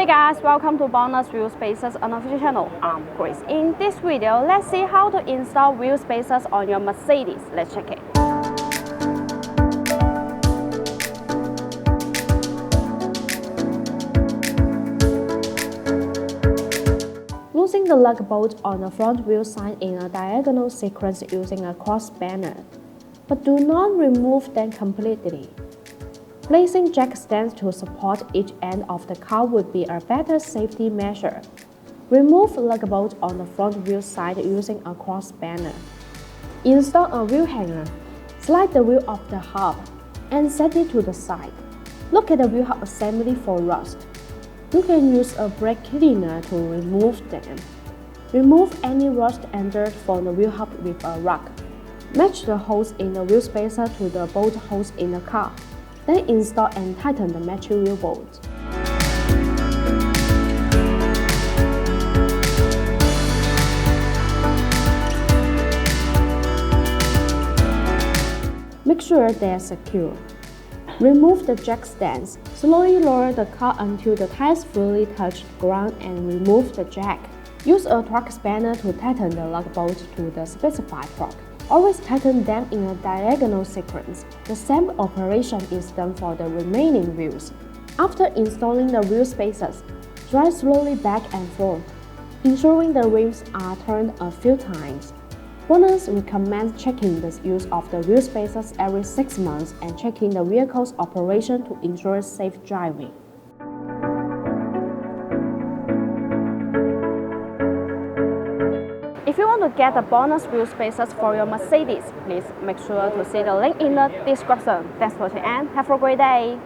Hey guys, welcome to Bonus Wheel Spacers unofficial channel. I'm Grace. In this video, let's see how to install wheel spacers on your Mercedes. Let's check it. Loosen the lug bolt on the front wheel side in a diagonal sequence using a cross spanner, but do not remove them completely. Placing jack stands to support each end of the car would be a better safety measure. Remove lug bolt on the front wheel side using a cross spanner. Install a wheel hanger. Slide the wheel off the hub and set it to the side. Look at the wheel hub assembly for rust. You can use a brake cleaner to remove them. Remove any rust and dirt from the wheel hub with a rag. Match the holes in the wheel spacer to the bolt holes in the car. Then install and tighten the matching wheel bolts. Make sure they are secure. Remove the jack stands. Slowly lower the car until the tires fully touch the ground and remove the jack. Use a torque spanner to tighten the lug bolts to the specified torque. Always tighten them in a diagonal sequence. The same operation is done for the remaining wheels. After installing the wheel spacers, drive slowly back and forth, ensuring the rims are turned a few times. Bonus recommends checking the use of the wheel spacers every 6 months and checking the vehicle's operation to ensure safe driving. If you want to get the bonus wheel spacers for your Mercedes, please make sure to see the link in the description. Thanks for watching and have a great day!